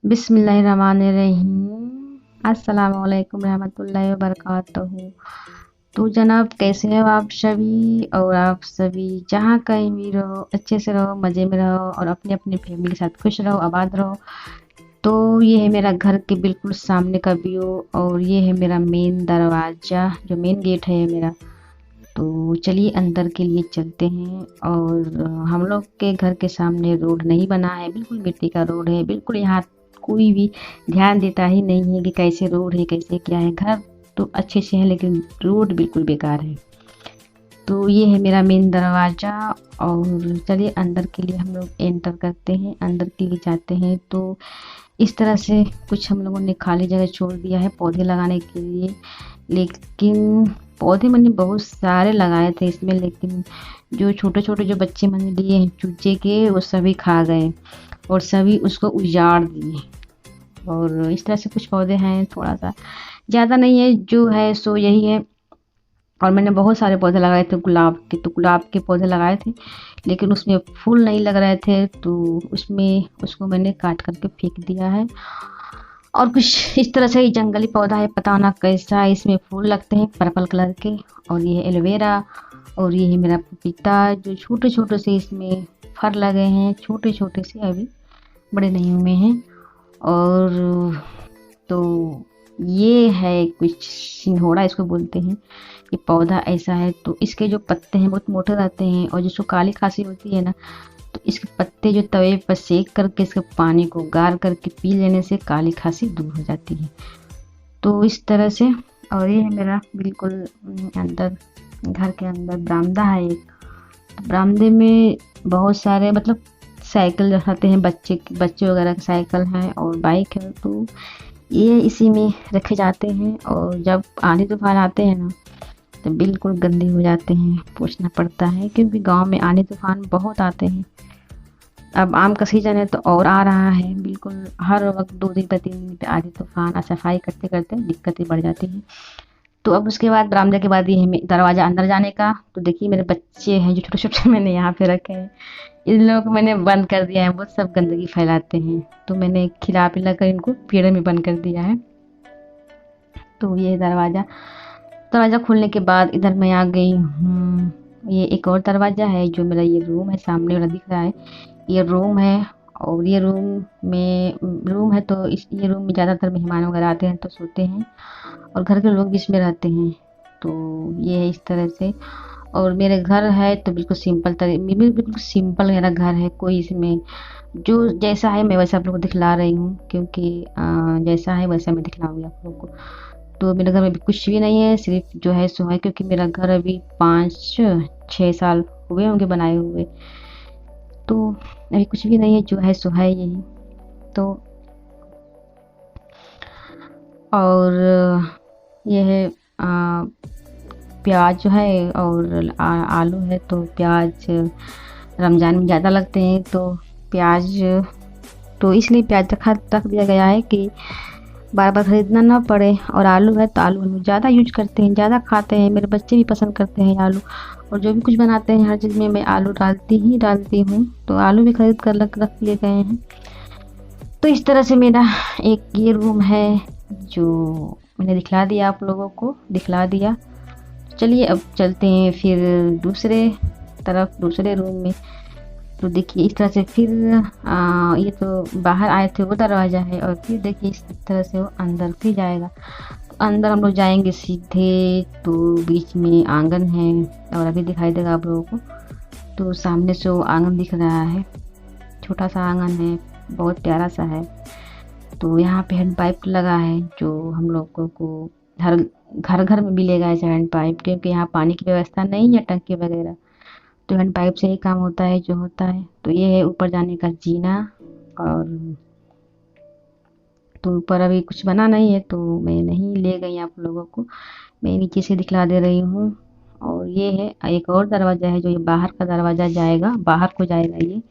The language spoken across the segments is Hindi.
बिस्मिल्लाहिर्रहमानिर्रहीम। अस्सलाम वालेकुम रहमतुल्लाहि व बरकातहू। तो जनाब, कैसे हो आप सभी? और आप सभी जहाँ कहीं भी रहो, अच्छे से रहो, मज़े में रहो और अपने अपने फैमिली के साथ खुश रहो, आबाद रहो। तो ये है मेरा घर के बिल्कुल सामने का व्यू और ये है मेरा मेन दरवाज़ा, जो मेन गेट है मेरा। तो चलिए अंदर के लिए चलते हैं। और हम लोग के घर के सामने रोड नहीं बना है, बिल्कुल मिट्टी का रोड है। बिल्कुल यहाँ कोई भी ध्यान देता ही नहीं है कि कैसे रोड है, कैसे क्या है। घर तो अच्छे से है लेकिन रोड बिल्कुल बेकार है। तो ये है मेरा मेन दरवाज़ा। और चलिए अंदर के लिए हम लोग एंटर करते हैं, अंदर के लिए जाते हैं। तो इस तरह से कुछ हम लोगों ने खाली जगह छोड़ दिया है पौधे लगाने के लिए। लेकिन पौधे मैंने बहुत सारे लगाए थे इसमें, लेकिन जो छोटे छोटे जो बच्चे मैंने लिए हैं चूचे के, वो सभी खा गए और सभी उसको उजाड़ दिए। और इस तरह से कुछ पौधे हैं, थोड़ा सा ज़्यादा नहीं है, जो है सो यही है। और मैंने बहुत सारे पौधे लगाए थे गुलाब के, तो गुलाब के पौधे लगाए थे लेकिन उसमें फूल नहीं लग रहे थे, तो उसमें उसको मैंने काट करके फेंक दिया है। और कुछ इस तरह से ही जंगली पौधा है, पता ना कैसा है, इसमें फूल लगते हैं पर्पल कलर के। और ये है एलोवेरा। और ये है मेरा पपीता, जो छोटे छोटे से इसमें फर लगे हैं, छोटे छोटे से, अभी बड़े नहीं हुए हैं। और तो ये है कुछ सिंघोड़ा इसको बोलते हैं। ये पौधा ऐसा है, तो इसके जो पत्ते हैं बहुत मोटे रहते हैं। और जिसको काली खांसी होती है ना, तो इसके पत्ते जो तवे पर सेक करके इसके पानी को गार करके पी लेने से काली खांसी दूर हो जाती है। तो इस तरह से। और ये है मेरा बिल्कुल अंदर, घर के अंदर बरामदा है एक। बरामदे में बहुत सारे मतलब साइकिल रखाते हैं, बच्चे वगैरह के साइकिल हैं और बाइक है, तो ये इसी में रखे जाते हैं। और जब आंधी तूफान आते हैं ना, तो बिल्कुल गंदे हो जाते हैं, पोंछना पड़ता है, क्योंकि गांव में आंधी तूफान बहुत आते हैं। अब आम का सीजन है तो और आ रहा है, बिल्कुल हर वक्त 2 दिन पे 3 दिन पे आंधी तूफान, और सफाई करते करते दिक्कतें बढ़ जाती हैं। तो अब उसके बाद बरामदे के बाद ये है दरवाज़ा अंदर जाने का। तो देखिए मेरे बच्चे हैं जो छोटे छोटे मैंने यहाँ पे रखे हैं, इन लोगों को मैंने बंद कर दिया है, वो सब गंदगी फैलाते हैं। तो मैंने खिला पिला कर इनको पेड़ में बंद कर दिया है। तो ये दरवाज़ा दरवाज़ा खोलने के बाद इधर मैं आ गई हूँ। ये एक और दरवाज़ा है, जो मेरा ये रूम है सामने वाला दिख रहा है, ये रूम है। और ये रूम है, तो इस ये रूम में ज़्यादातर मेहमान वगैरह आते हैं तो सोते हैं, और घर के लोग भी इसमें रहते हैं। तो ये है इस तरह से। और मेरे घर है तो बिल्कुल सिंपल मेरा घर है। कोई इसमें जो जैसा है मैं वैसा आप लोगों को दिखला रही हूँ, क्योंकि जैसा है वैसा मैं दिखलाऊंगी आप लोगों को। तो मेरे घर में भी कुछ भी नहीं है, सिर्फ जो है सो है, क्योंकि मेरा घर अभी 5-6 साल हुए होंगे बनाए हुए। तो अभी कुछ भी नहीं है, जो है सो है यही। तो और ये है प्याज जो है और आलू है। तो प्याज रमज़ान में ज़्यादा लगते हैं, तो प्याज, तो इसलिए प्याज रख दिया गया है कि बार बार खरीदना ना पड़े। और आलू है तो आलू हम लोग ज़्यादा यूज करते हैं, ज़्यादा खाते हैं, मेरे बच्चे भी पसंद करते हैं आलू। और जो भी कुछ बनाते हैं हर चीज़ में मैं आलू डालती हूँ, तो आलू भी खरीद कर रख लिए गए हैं। तो इस तरह से मेरा एक ये रूम है, जो मैंने दिखला दिया, आप लोगों को दिखला दिया। चलिए अब चलते हैं फिर दूसरे तरफ, दूसरे रूम में। तो देखिए इस तरह से फिर ये तो बाहर आए थे वो दरवाज़ा है, और फिर देखिए इस तरह से वो अंदर फिर जाएगा। तो अंदर हम लोग जाएंगे सीधे, तो बीच में आंगन है, और अभी दिखाई देगा आप लोगों को। तो सामने से वो आंगन दिख रहा है, छोटा सा आंगन है, बहुत प्यारा सा है। तो यहाँ पे हैंड पाइप लगा है, जो हम लोगों को हर घर घर में मिलेगा ऐसा हैंड पाइप, क्योंकि यहाँ पानी की व्यवस्था नहीं है टंकी वगैरह। तो हैंड पाइप से ही काम होता है जो होता है। तो ये है ऊपर जाने का जीना। और तो ऊपर अभी कुछ बना नहीं है, तो मैं नहीं ले गई आप लोगों को, मैं नीचे से दिखला दे रही हूँ। और ये है एक और दरवाज़ा है, जो ये बाहर का दरवाज़ा जाएगा, बाहर को जाएगा, ये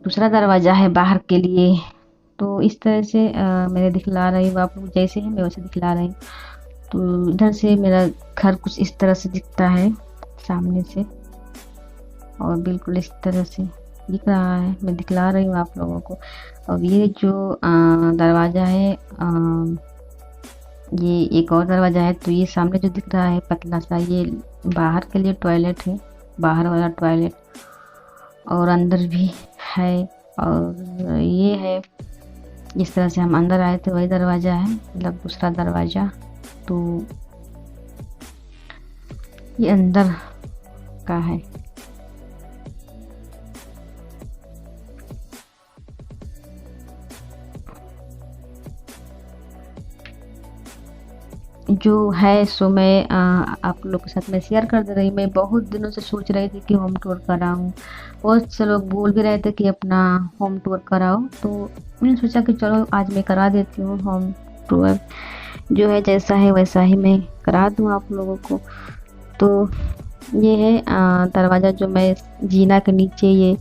दूसरा दरवाज़ा है बाहर के लिए। तो इस तरह से मैंने दिखला रही हूँ आप लोग, जैसे है मैं वैसे दिखला रही हूँ। तो इधर से मेरा घर कुछ इस तरह से दिखता है सामने से, और बिल्कुल इस तरह से दिख रहा है, मैं दिखला रही हूँ आप लोगों को। और ये जो दरवाज़ा है, ये एक और दरवाज़ा है। तो ये सामने जो दिख रहा है पतला सा, ये बाहर के लिए टॉयलेट है, बाहर वाला टॉयलेट। और अंदर भी है। और ये है, जिस तरह से हम अंदर आए थे वही दरवाज़ा है, मतलब दूसरा दरवाज़ा। तो ये अंदर का है। जो है सो मैं आप लोग के साथ मैं शेयर कर दे रही। मैं बहुत दिनों से सोच रही थी कि होम टूर कराऊं। बहुत से लोग बोल भी रहे थे कि अपना होम टूर कराओ, तो मैंने सोचा कि चलो आज मैं करा देती हूँ होम टूर। जो है जैसा है वैसा ही मैं करा दूँ आप लोगों को। तो ये है दरवाज़ा, जो मैं जीना के नीचे ये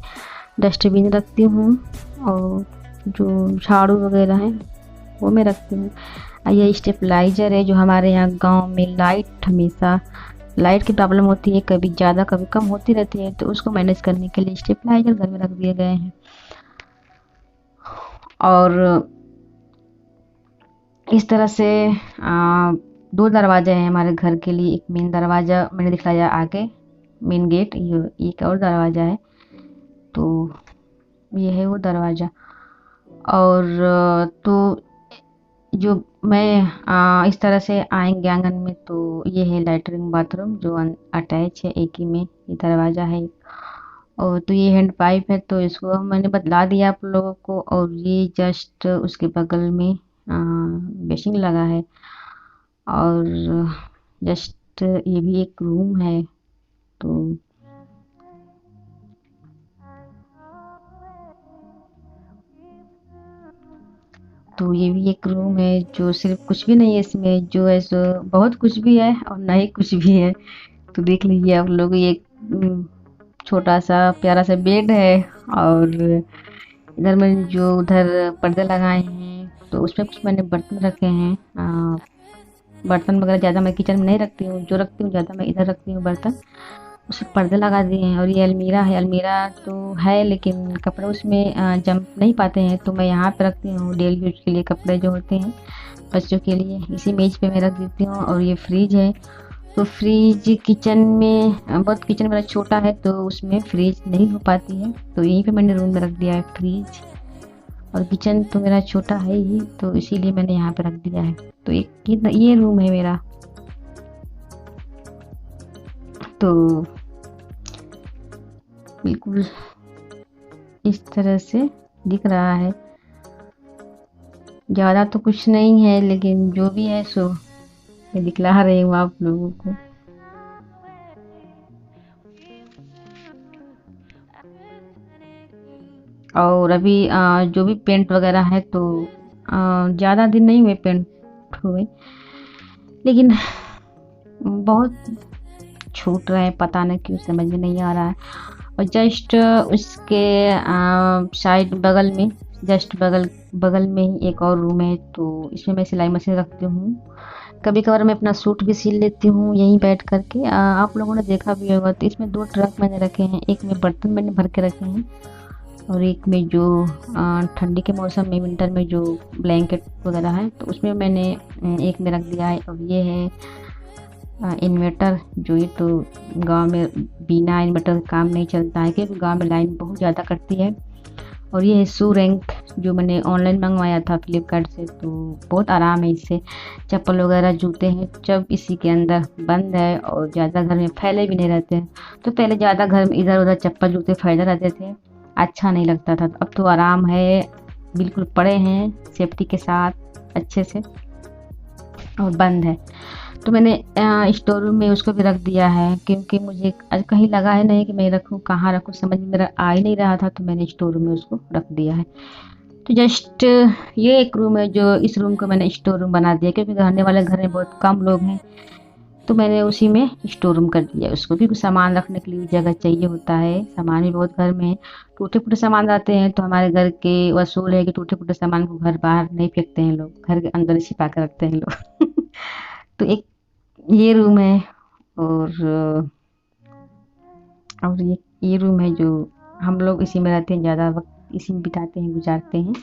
डस्टबिन रखती हूँ, और जो झाड़ू वगैरह है वो मैं रखती हूँ। ये स्टेबलाइजर है, जो हमारे यहाँ गांव में लाइट, हमेशा लाइट की प्रॉब्लम होती है, कभी ज़्यादा कभी कम होती रहती है, तो उसको मैनेज करने के लिए स्टेबलाइजर घर में रख दिए गए हैं। और इस तरह से दो दरवाजे हैं हमारे घर के लिए। एक मेन दरवाज़ा मैंने दिखलाया आगे, मेन गेट, ये एक और दरवाज़ा है। तो ये है वो दरवाज़ा। और तो जो मैं इस तरह से आएंगे आंगन में, तो ये है लैट्रिन बाथरूम जो अटैच है, एक ही में ये दरवाज़ा है। और तो ये हैंड पाइप है, तो इसको मैंने बतला दिया आप लोगों को। और ये जस्ट उसके बगल में बेसिंग लगा है। और जस्ट ये भी एक रूम है। तो तो ये भी एक रूम है, जो सिर्फ कुछ भी नहीं है इसमें, जो है सो बहुत कुछ भी है और नहीं कुछ भी है। तो देख लीजिए आप लोग, ये छोटा सा प्यारा सा बेड है। और इधर मैंने जो उधर पर्दे लगाए हैं, तो उसमें कुछ मैंने बर्तन रखे हैं। बर्तन वगैरह ज़्यादा मैं किचन में नहीं रखती हूँ, जो रखती हूँ ज़्यादा मैं इधर रखती हूँ बर्तन। उसमें पर्दे लगा दिए हैं। और ये अलमीरा है, अलमीरा तो है लेकिन कपड़े उसमें जम नहीं पाते हैं, तो मैं यहाँ पे रखती हूँ डेली यूज के लिए कपड़े जो होते हैं बच्चों के लिए, इसी मेज पे मैं रख देती हूँ। और ये फ्रिज है, तो फ्रिज किचन में बहुत, किचन मेरा छोटा है तो उसमें फ्रिज नहीं हो पाती है, तो यहीं पे मैंने रूम में रख दिया है फ्रिज। और किचन तो मेरा छोटा है ही, तो इसीलिए मैंने यहाँ पे रख दिया है। तो एक ये रूम है मेरा। तो बिल्कुल इस तरह से दिख रहा है। ज़्यादा तो कुछ नहीं है, लेकिन जो भी है सो मैं दिखला रही हूँ आप लोगों को। और अभी जो भी पेंट वगैरह है, तो ज़्यादा दिन नहीं हुए पेंट हुए, लेकिन बहुत छूट रहे हैं, पता नहीं क्यों, समझ में नहीं आ रहा है। और जस्ट उसके साइड बगल में, जस्ट बगल बगल में ही एक और रूम है, तो इसमें मैं सिलाई मशीन रखती हूँ। कभी कभार मैं अपना सूट भी सिल लेती हूँ यहीं बैठ करके। आप लोगों ने देखा भी होगा, तो इसमें दो ट्रक मैंने रखे हैं, एक में बर्तन मैंने भर के रखे हैं, और एक में जो ठंडी के मौसम में, विंटर में जो ब्लैंकेट वगैरह है, तो उसमें मैंने एक में रख दिया है। और ये है इन्वर्टर, जो ये तो गांव में बिना इन्वर्टर का काम नहीं चलता है, क्योंकि गांव में लाइन बहुत ज़्यादा कटती है। और ये है शू रैंक, जो मैंने ऑनलाइन मंगवाया था फ्लिपकार्ट से, तो बहुत आराम है इससे। चप्पल वगैरह जूते हैं जब इसी के अंदर बंद है, और ज़्यादा घर में फैले भी नहीं रहते हैं। तो पहले ज़्यादा घर में इधर उधर चप्पल जूते फैले रहते थे, अच्छा नहीं लगता था। अब तो आराम है, बिल्कुल पड़े हैं सेफ्टी के साथ अच्छे से, और बंद है। तो मैंने स्टोर रूम में उसको भी रख दिया है, क्योंकि मुझे आज कहीं लगा है नहीं कि मैं रखूँ, कहाँ रखूँ समझ में मेरा आ ही नहीं रहा था, तो मैंने स्टोर रूम में उसको रख दिया है। तो जस्ट ये एक रूम है, जो इस रूम को मैंने स्टोर रूम बना दिया, क्योंकि रहने वाले घर में बहुत कम लोग हैं, तो मैंने उसी में स्टोर रूम कर दिया उसको, क्योंकि सामान रखने के लिए भी जगह चाहिए होता है। सामान भी बहुत घर में है, टूटे फूटे सामान रहते हैं, तो हमारे घर के वसूल है कि टूटे फूटे सामान को घर बाहर नहीं फेंकते हैं लोग, घर के अंदर ही छिपा कर रखते हैं लोग। तो एक ये रूम है। और ये रूम है जो हम लोग इसी में रहते हैं, ज़्यादा वक्त इसी में बिताते हैं, गुजारते हैं।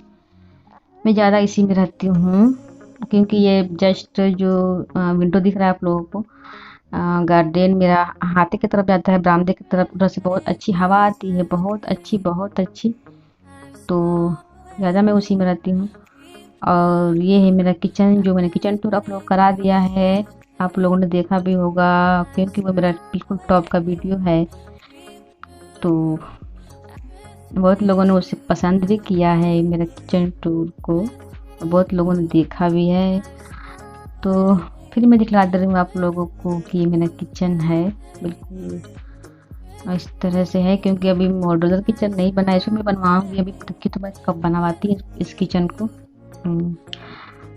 मैं ज़्यादा इसी में रहती हूँ क्योंकि ये जस्ट जो विंडो दिख रहा है आप लोगों को, गार्डन मेरा हाथे की तरफ जाता है, बरामदे की तरफ, उधर से बहुत अच्छी हवा आती है, बहुत अच्छी बहुत अच्छी। तो ज़्यादा मैं उसी में रहती हूँ। और ये है मेरा किचन, जो मैंने किचन टूर आप लोग करा दिया है, आप लोगों ने देखा भी होगा क्योंकि वो मेरा बिल्कुल टॉप का वीडियो है। तो बहुत लोगों ने उसे पसंद भी किया है मेरा किचन टूर को, बहुत लोगों ने देखा भी है। तो फिर मैं दिखला दे रही हूँ आप लोगों को कि ये मेरा किचन है, बिल्कुल इस तरह से है। क्योंकि अभी मॉड्यूलर किचन नहीं बना है, इसको मैं बनवाऊंगी। अभी देखिए तो मैं कब बनवाती हूँ इस किचन को।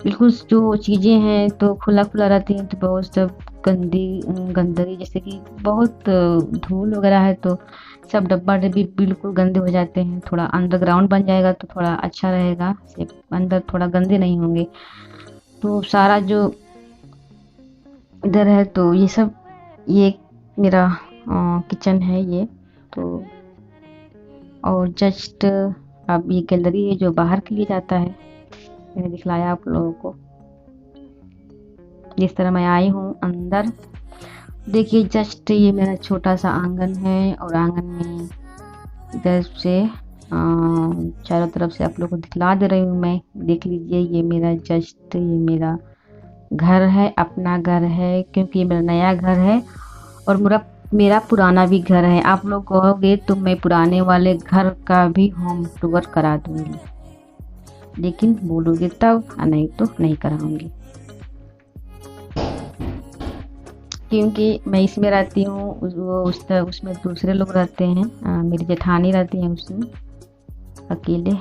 बिल्कुल जो चीज़ें हैं तो खुला खुला रहती हैं, तो बहुत सब गंदगी, जैसे कि बहुत धूल वगैरह है तो सब डब्बा डब्बी बिल्कुल गंदे हो जाते हैं। थोड़ा अंडरग्राउंड बन जाएगा तो थोड़ा अच्छा रहेगा, अंदर थोड़ा गंदे नहीं होंगे। तो सारा जो इधर है तो ये सब, ये मेरा किचन है ये। तो और जस्ट अब ये गैलरी है जो बाहर के लिए जाता है, मैंने दिखलाया आप लोगों को। जिस तरह मैं आई हूँ अंदर, देखिए जस्ट ये मेरा छोटा सा आंगन है, और आंगन में इधर से चारों तरफ से आप लोगों को दिखला दे रही हूँ मैं। देख लीजिए ये मेरा जस्ट ये मेरा घर है, अपना घर है, क्योंकि ये मेरा नया घर है और मेरा पुराना भी घर है। आप लोग कहोगे तो मैं पुराने वाले घर का भी होम टूर करा दूंगी, लेकिन बोलोगे तब, नहीं तो नहीं कराऊंगी। क्योंकि मैं इसमें रहती हूँ, उसमें दूसरे लोग रहते हैं, मेरी जेठानी रहती हैं उसमें अकेले।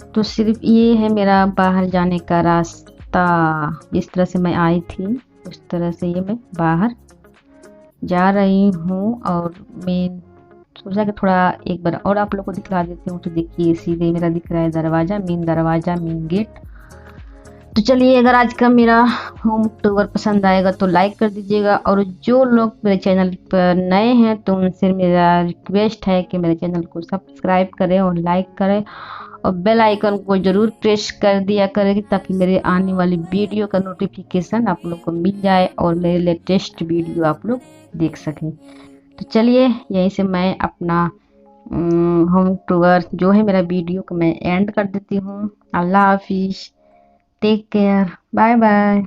तो सिर्फ ये है मेरा बाहर जाने का रास्ता। जिस तरह से मैं आई थी उस तरह से ये मैं बाहर जा रही हूँ। और मैं सोचा कि थोड़ा एक बार और आप लोग को दिखला देती हूँ। तो देखिए सीधे मेरा दिख रहा है दरवाज़ा, मेन गेट। तो चलिए, अगर आज का मेरा होम टूर पसंद आएगा तो लाइक कर दीजिएगा, और जो लोग मेरे चैनल पर नए हैं तो उनसे मेरा रिक्वेस्ट है कि मेरे चैनल को सब्सक्राइब करें और लाइक करें, और बेल आइकन को ज़रूर प्रेस कर दिया करें, ताकि मेरे आने वाली वीडियो का नोटिफिकेशन आप लोग को मिल जाए और मेरे लेटेस्ट वीडियो आप लोग देख सकें। तो चलिए, यहीं से मैं अपना होम टूर जो है मेरा वीडियो को मैं एंड कर देती हूँ। अल्लाह हाफिज़, टेक केयर, बाय बाय।